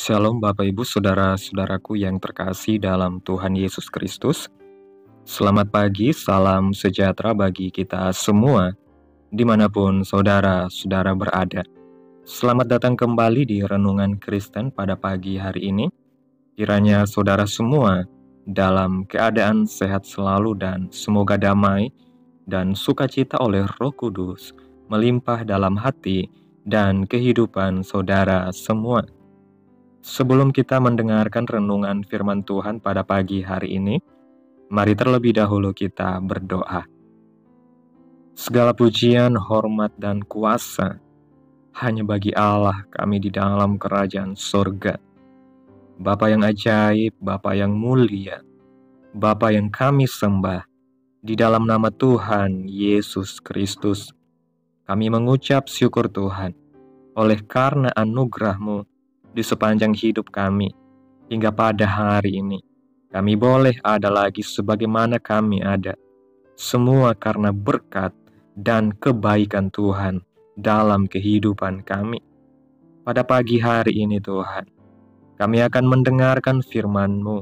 Shalom Bapak Ibu Saudara-saudaraku yang terkasih dalam Tuhan Yesus Kristus. Selamat pagi, salam sejahtera bagi kita semua, dimanapun saudara-saudara berada. Selamat datang kembali di Renungan Kristen pada pagi hari ini. Kiranya saudara semua dalam keadaan sehat selalu dan semoga damai dan sukacita oleh Roh Kudus melimpah dalam hati dan kehidupan saudara semua. Sebelum kita mendengarkan renungan firman Tuhan pada pagi hari ini, mari terlebih dahulu kita berdoa. Segala pujian, hormat, dan kuasa hanya bagi Allah kami di dalam kerajaan surga. Bapa yang ajaib, Bapa yang mulia, Bapa yang kami sembah, di dalam nama Tuhan Yesus Kristus, kami mengucap syukur Tuhan, oleh karena anugerah-Mu di sepanjang hidup kami, hingga pada hari ini, kami boleh ada lagi sebagaimana kami ada. Semua karena berkat dan kebaikan Tuhan dalam kehidupan kami. Pada pagi hari ini Tuhan, kami akan mendengarkan firman-Mu.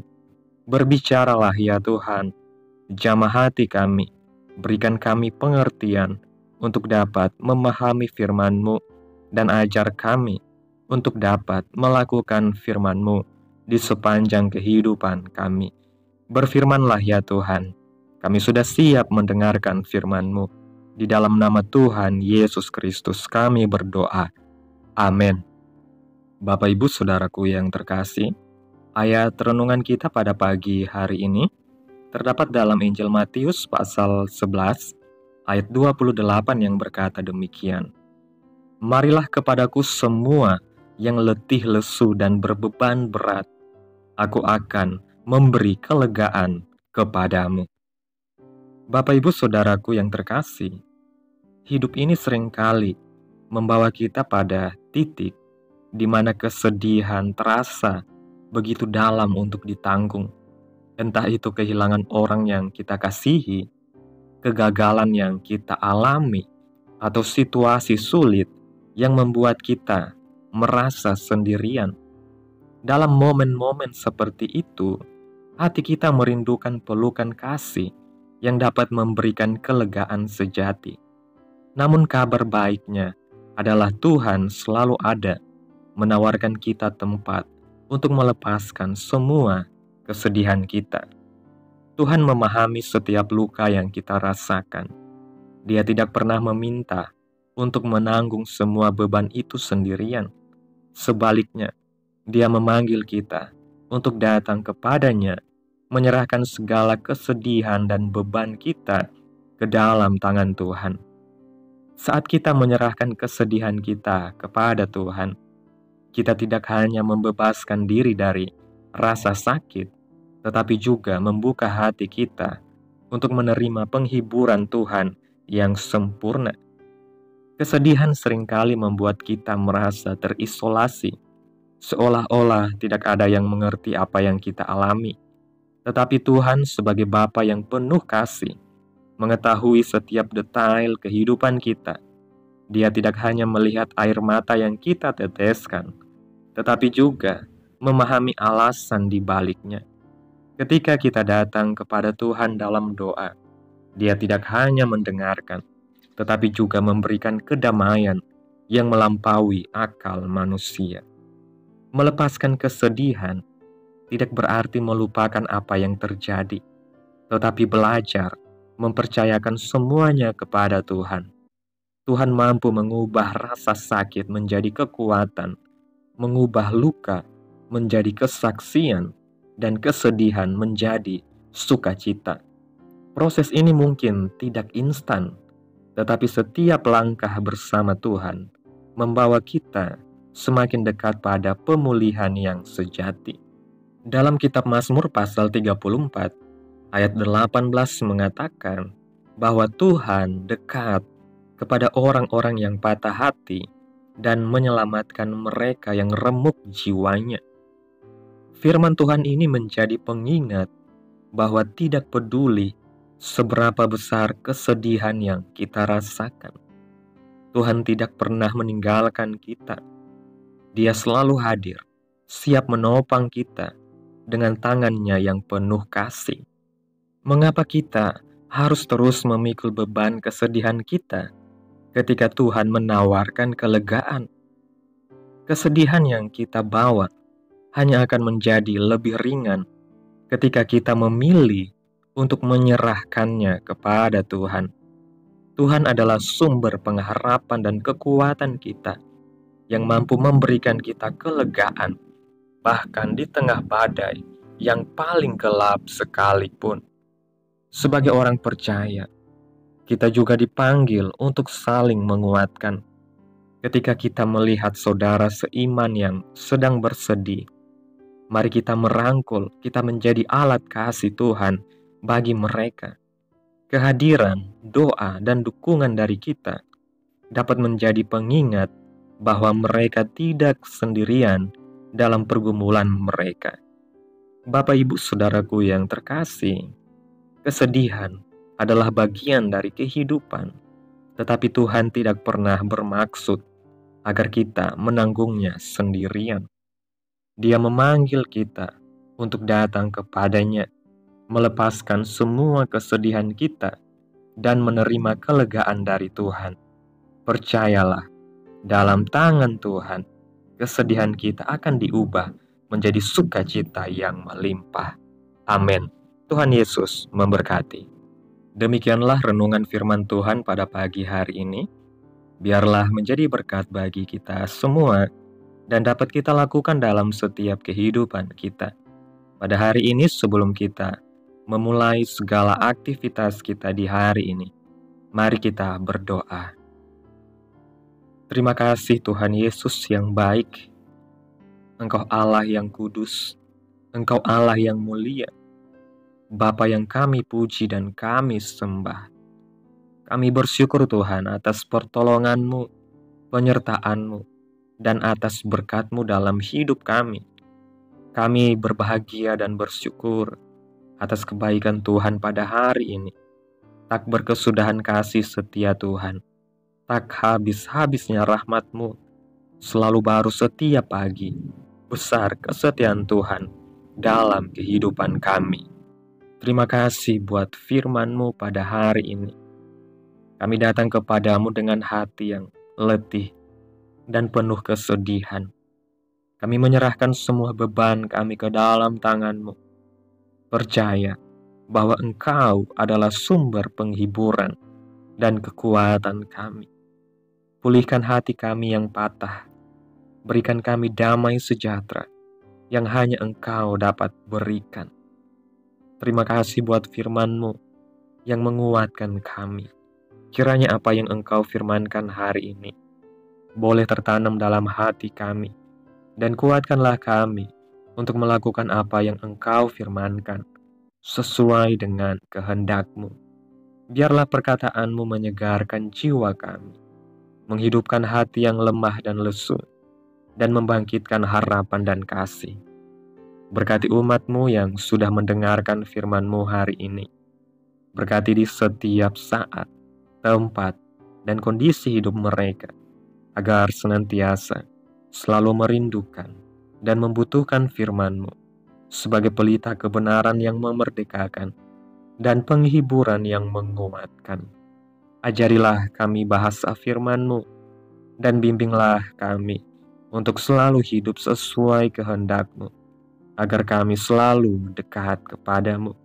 Berbicaralah ya Tuhan, jamah hati kami, berikan kami pengertian untuk dapat memahami firman-Mu, dan ajar kami untuk dapat melakukan firman-Mu di sepanjang kehidupan kami. Berfirmanlah ya Tuhan, kami sudah siap mendengarkan firman-Mu. Di dalam nama Tuhan Yesus Kristus kami berdoa. Amin. Bapak Ibu Saudaraku yang terkasih, ayat renungan kita pada pagi hari ini terdapat dalam Injil Matius pasal 11 ayat 28 yang berkata demikian. Marilah kepadaku semua yang letih lesu dan berbeban berat, aku akan memberi kelegaan kepadamu. Bapak Ibu Saudaraku yang terkasih, hidup ini seringkali membawa kita pada titik di mana kesedihan terasa begitu dalam untuk ditanggung. Entah itu kehilangan orang yang kita kasihi, kegagalan yang kita alami, atau situasi sulit yang membuat kita merasa sendirian. Dalam momen-momen seperti itu, hati kita merindukan pelukan kasih yang dapat memberikan kelegaan sejati. Namun kabar baiknya adalah Tuhan selalu ada, menawarkan kita tempat untuk melepaskan semua kesedihan kita. Tuhan memahami setiap luka yang kita rasakan. Dia tidak pernah meminta untuk menanggung semua beban itu sendirian. Sebaliknya, Dia memanggil kita untuk datang kepadanya, menyerahkan segala kesedihan dan beban kita ke dalam tangan Tuhan. Saat kita menyerahkan kesedihan kita kepada Tuhan, kita tidak hanya membebaskan diri dari rasa sakit, tetapi juga membuka hati kita untuk menerima penghiburan Tuhan yang sempurna. Kesedihan seringkali membuat kita merasa terisolasi, seolah-olah tidak ada yang mengerti apa yang kita alami. Tetapi Tuhan sebagai Bapa yang penuh kasih, mengetahui setiap detail kehidupan kita. Dia tidak hanya melihat air mata yang kita teteskan, tetapi juga memahami alasan di baliknya. Ketika kita datang kepada Tuhan dalam doa, Dia tidak hanya mendengarkan, tetapi juga memberikan kedamaian yang melampaui akal manusia. Melepaskan kesedihan tidak berarti melupakan apa yang terjadi, tetapi belajar mempercayakan semuanya kepada Tuhan. Tuhan mampu mengubah rasa sakit menjadi kekuatan, mengubah luka menjadi kesaksian, dan kesedihan menjadi sukacita. Proses ini mungkin tidak instan, tetapi setiap langkah bersama Tuhan membawa kita semakin dekat pada pemulihan yang sejati. Dalam kitab Mazmur pasal 34 ayat 18 mengatakan bahwa Tuhan dekat kepada orang-orang yang patah hati dan menyelamatkan mereka yang remuk jiwanya. Firman Tuhan ini menjadi pengingat bahwa tidak peduli seberapa besar kesedihan yang kita rasakan, Tuhan tidak pernah meninggalkan kita. Dia selalu hadir siap menopang kita dengan tangannya yang penuh kasih. Mengapa kita harus terus memikul beban kesedihan kita ketika Tuhan menawarkan kelegaan? Kesedihan yang kita bawa hanya akan menjadi lebih ringan ketika kita memilih untuk menyerahkannya kepada Tuhan. Tuhan adalah sumber pengharapan dan kekuatan kita yang mampu memberikan kita kelegaan, bahkan di tengah badai yang paling gelap sekalipun. Sebagai orang percaya, kita juga dipanggil untuk saling menguatkan. Ketika kita melihat saudara seiman yang sedang bersedih, mari kita merangkul, kita menjadi alat kasih Tuhan bagi mereka. Kehadiran, doa, dan dukungan dari kita dapat menjadi pengingat bahwa mereka tidak sendirian dalam pergumulan mereka. Bapak, Ibu, Saudaraku yang terkasih, kesedihan adalah bagian dari kehidupan, tetapi Tuhan tidak pernah bermaksud agar kita menanggungnya sendirian. Dia memanggil kita untuk datang kepadanya, melepaskan semua kesedihan kita, dan menerima kelegaan dari Tuhan. Percayalah, dalam tangan Tuhan, kesedihan kita akan diubah menjadi sukacita yang melimpah. Amin. Tuhan Yesus memberkati. Demikianlah renungan firman Tuhan pada pagi hari ini. Biarlah menjadi berkat bagi kita semua dan dapat kita lakukan dalam setiap kehidupan kita. Pada hari ini sebelum kita memulai segala aktivitas kita di hari ini, mari kita berdoa. Terima kasih Tuhan Yesus yang baik. Engkau Allah yang kudus, Engkau Allah yang mulia, Bapa yang kami puji dan kami sembah. Kami bersyukur Tuhan atas pertolongan-Mu, penyertaan-Mu, dan atas berkat-Mu dalam hidup kami. Kami berbahagia dan bersyukur atas kebaikan Tuhan pada hari ini. Tak berkesudahan kasih setia Tuhan, tak habis-habisnya rahmat-Mu, selalu baru setiap pagi. Besar kesetiaan Tuhan dalam kehidupan kami. Terima kasih buat firman-Mu pada hari ini. Kami datang kepadamu dengan hati yang letih dan penuh kesedihan. Kami menyerahkan semua beban kami ke dalam tangan-Mu. Percaya bahwa Engkau adalah sumber penghiburan dan kekuatan kami. Pulihkan hati kami yang patah. Berikan kami damai sejahtera yang hanya Engkau dapat berikan. Terima kasih buat firman-Mu yang menguatkan kami. Kiranya apa yang Engkau firmankan hari ini boleh tertanam dalam hati kami, dan kuatkanlah kami untuk melakukan apa yang Engkau firmankan sesuai dengan kehendak-Mu. Biarlah perkataan-Mu menyegarkan jiwa kami, menghidupkan hati yang lemah dan lesu, dan membangkitkan harapan dan kasih. Berkati umat-Mu yang sudah mendengarkan firman-Mu hari ini. Berkati di setiap saat, tempat, dan kondisi hidup mereka, agar senantiasa selalu merindukan dan membutuhkan firman-Mu sebagai pelita kebenaran yang memerdekakan dan penghiburan yang menguatkan. Ajarilah kami bahasa firman-Mu dan bimbinglah kami untuk selalu hidup sesuai kehendak-Mu, agar kami selalu dekat kepadamu.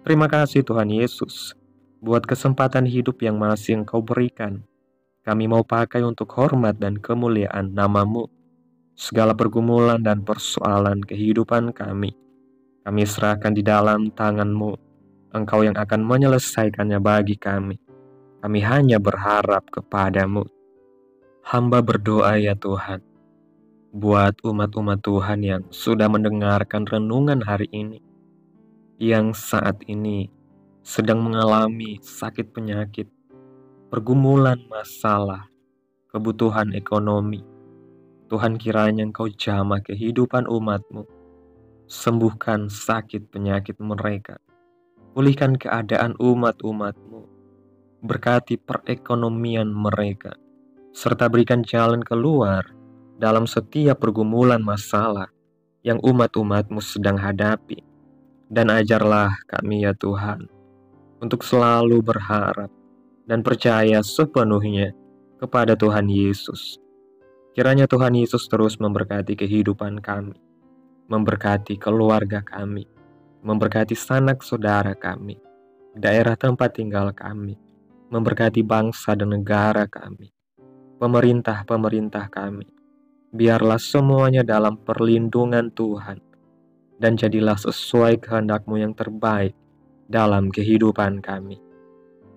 Terima kasih Tuhan Yesus buat kesempatan hidup yang masih Engkau berikan. Kami mau pakai untuk hormat dan kemuliaan nama-Mu. Segala pergumulan dan persoalan kehidupan kami serahkan di dalam tangan-Mu. Engkau yang akan menyelesaikannya bagi kami. Kami hanya berharap kepadamu. Hamba berdoa ya Tuhan, buat umat-umat Tuhan yang sudah mendengarkan renungan hari ini, yang saat ini sedang mengalami sakit penyakit, pergumulan masalah, kebutuhan ekonomi. Tuhan, kiranya Engkau jamah kehidupan umat-Mu, sembuhkan sakit penyakit mereka, pulihkan keadaan umat-umat-Mu, berkati perekonomian mereka, serta berikan jalan keluar dalam setiap pergumulan masalah yang umat-umat-Mu sedang hadapi. Dan ajarlah kami ya Tuhan, untuk selalu berharap dan percaya sepenuhnya kepada Tuhan Yesus. Kiranya Tuhan Yesus terus memberkati kehidupan kami, memberkati keluarga kami, memberkati sanak saudara kami, daerah tempat tinggal kami, memberkati bangsa dan negara kami, pemerintah-pemerintah kami. Biarlah semuanya dalam perlindungan Tuhan, dan jadilah sesuai kehendak-Mu yang terbaik dalam kehidupan kami.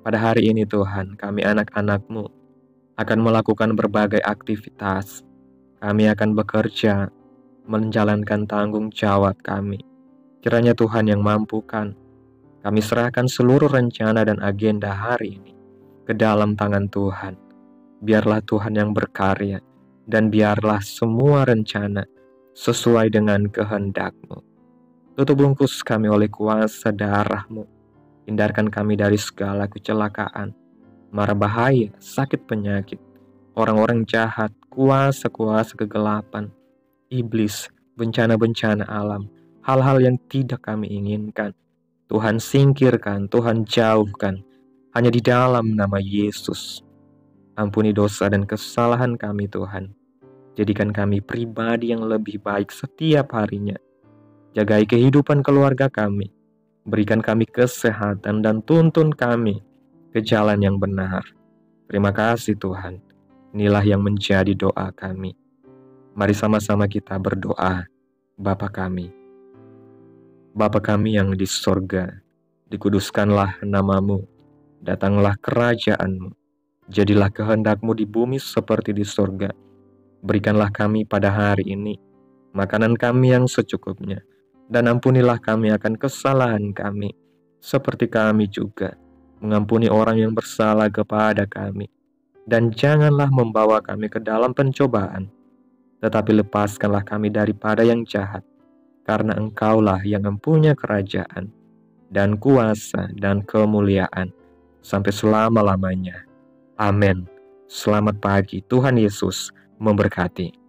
Pada hari ini Tuhan, kami anak-anak-Mu akan melakukan berbagai aktivitas. Kami akan bekerja, menjalankan tanggung jawab kami. Kiranya Tuhan yang mampukan. Kami serahkan seluruh rencana dan agenda hari ini ke dalam tangan Tuhan. Biarlah Tuhan yang berkarya, dan biarlah semua rencana sesuai dengan kehendak-Mu. Tutup bungkus kami oleh kuasa darah-Mu. Hindarkan kami dari segala kecelakaan, mara bahaya, sakit penyakit, orang-orang jahat, kuasa-kuasa kegelapan, iblis, bencana-bencana alam, hal-hal yang tidak kami inginkan. Tuhan singkirkan, Tuhan jauhkan, hanya di dalam nama Yesus. Ampuni dosa dan kesalahan kami Tuhan. Jadikan kami pribadi yang lebih baik setiap harinya. Jagai kehidupan keluarga kami. Berikan kami kesehatan dan tuntun kami ke jalan yang benar. Terima kasih Tuhan. Inilah yang menjadi doa kami. Mari sama-sama kita berdoa. Bapa kami. Bapa kami yang di sorga, dikuduskanlah nama-Mu. Datanglah kerajaan-Mu. Jadilah kehendak-Mu di bumi seperti di sorga. Berikanlah kami pada hari ini makanan kami yang secukupnya. Dan ampunilah kami akan kesalahan kami, seperti kami juga mengampuni orang yang bersalah kepada kami. Dan janganlah membawa kami ke dalam pencobaan, tetapi lepaskanlah kami daripada yang jahat, karena Engkaulah yang mempunyai kerajaan, dan kuasa, dan kemuliaan, sampai selama-lamanya. Amin. Selamat pagi, Tuhan Yesus memberkati.